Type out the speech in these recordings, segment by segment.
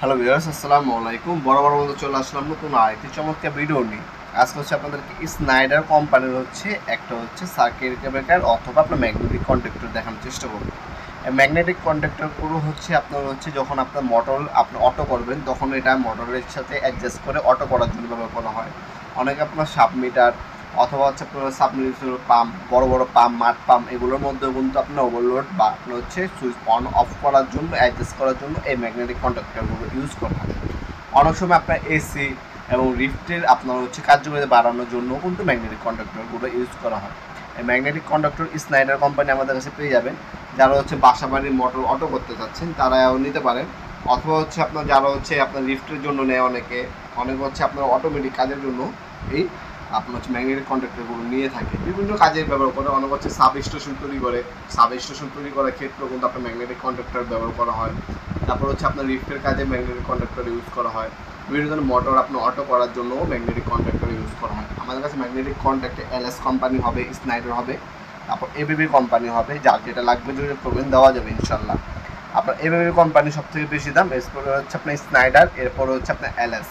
Hello viewers, আসসালামু আলাইকুম। বরাবর মতো চলে আসলাম নতুন আরেকটি চমৎকার ভিডিও নিয়ে। আজকে হচ্ছে আপনাদেরকে স্নাইডার কোম্পানির একটা সার্কিট ব্রেকার অথবা আপনার ম্যাগনেটিক কন্ডাক্টর দেখানোর চেষ্টা করব। এই ম্যাগনেটিক কন্ডাক্টরগুলো যখন আপনার মোটর আপনি অটো করবেন তখন এটা মোটরের সাথে অ্যাডজাস্ট করে অটো করার জন্য ব্যবহার করা হয়। অনেকে আপনার সাবমিটার অথবা আপনার সাবমিটার পাম্প, বড় বড় পাম্প, মাঠ পাম্প এগুলোর মধ্যে কিন্তু আপনার ওভারলোড বা আপনার সুইচ অন অফ করার জন্য, অ্যাডজাস্ট করার জন্য এই ম্যাগনেটিক কন্ডাক্টরগুলো ইউজ করা হয়। অনেক সময় আপনার এসি এবং লিফটের কার্যকারিতা বাড়ানোর জন্য কিন্তু ম্যাগনেটিক কন্ডাক্টরগুলো ইউজ করা হয়। এই ম্যাগনেটিক কন্ডাক্টর স্নাইডার কোম্পানি আমাদের কাছে পেয়ে যাবেন। যারা বাসা বাড়ির মোটর অটো করতে চাচ্ছেন তারাও নিতে পারেন, অথবা আপনার যারা আপনার লিফটের জন্য নেয়, অনেকে আপনার অটোমেটিক কাজের জন্য এই আপনার ম্যাগনেটিক কন্ডাক্টরগুলো নিয়ে থাকে, বিভিন্ন কাজে ব্যবহার করে। অনেক সাব স্টেশন তৈরি করার ক্ষেত্রেও কিন্তু আপনার ম্যাগনেটিক কন্ডাক্টর ব্যবহার করা হয়। তারপর আপনার লিফটের কাজে ম্যাগনেটিক কন্ডাক্টর ইউজ করা হয়। বিভিন্ন ধরনের মোটর আপনার অটো করার জন্যও ম্যাগনেটিক কন্ডাক্টর ইউজ করা হয়। আমাদের কাছে ম্যাগনেটিক কন্ডাক্টর এলএস কোম্পানি হবে, স্নাইডার হবে, তারপর এবিবি কোম্পানি হবে। যার যেটা লাগবে যোগাযোগ করবেন, দেওয়া যাবে ইনশাল্লাহ। আপনার এবিবি কোম্পানি সব থেকে বেশি দাম, এরপরে আপনার স্নাইডার, এরপরে আপনার এলএস,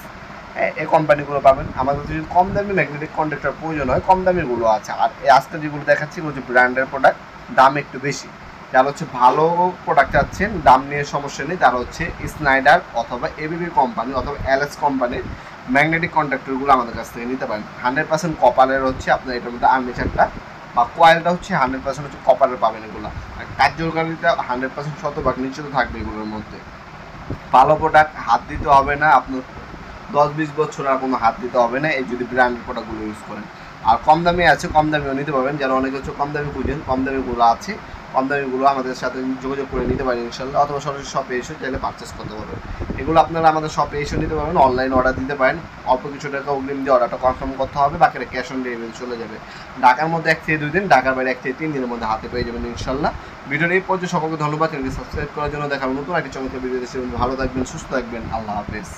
এই কোম্পানিগুলো পাবেন। আমাদের যদি কম দামি ম্যাগনেটিক কন্ডাক্টর প্রয়োজন হয়, কম দামিগুলো আছে। আর আজকে যেগুলো দেখাচ্ছি ওগুলো ব্র্যান্ডের প্রোডাক্ট, দাম একটু বেশি। যারা ভালো প্রোডাক্ট চাচ্ছেন, দাম নিয়ে সমস্যা নেই, তারা স্নাইডার অথবা এবিবি কোম্পানি অথবা এলএস কোম্পানির ম্যাগনেটিক কন্ডাক্টরগুলো আমাদের কাছ থেকে নিতে পারেন। 100% কপারের আপনার এটার মধ্যে আর্মেচারটা বা কয়েলটা 100% কপারের পাবেন এগুলো। আর কার্যকারিতা 100% শতভাগ নিশ্চিত থাকবে এগুলোর মধ্যে। ভালো প্রোডাক্ট, হাত দিতে হবে না আপনার 10-20 বছর আর কোনো হাত দিতে হবে না এই যদি ব্র্যান্ডের প্রোডাক্টগুলো ইউজ করেন। আর কম দামি আছে, কম দামিও নিতে পারবেন। যারা অনেকে কম দামি খুঁজেন, কম দামিগুলো আছে, কম দামিগুলো আমাদের সাথে যোগাযোগ করে নিতে পারেন ইনশাল্লাহ, অথবা সরাসরি শপে এসে চাইলে পারচেস করতে পারবেন। এগুলো আপনারা আমাদের শপে এসে নিতে পারবেন, অনলাইন অর্ডার দিতে পারেন। অল্প কিছু টাকা অগ্রিম দিয়ে অর্ডারটা কনফার্ম করতে হবে, বাকিটা ক্যাশ অন ডেলিভারি চলে যাবে। ঢাকার মধ্যে 1 থেকে 2 দিন, ঢাকার বাইরে 1 থেকে 3 দিনের মধ্যে হাতে পেয়ে যাবেন ইনশাল্লাহ। ভিডিওর এই পর্যন্ত সকলকে ধন্যবাদ। চ্যানেলটি সাবস্ক্রাইব করার জন্য। দেখার নতুন একটা চমৎকার ভিডিও দেশে। ভালো থাকবেন, সুস্থ থাকবেন। আল্লাহ হাফেজ।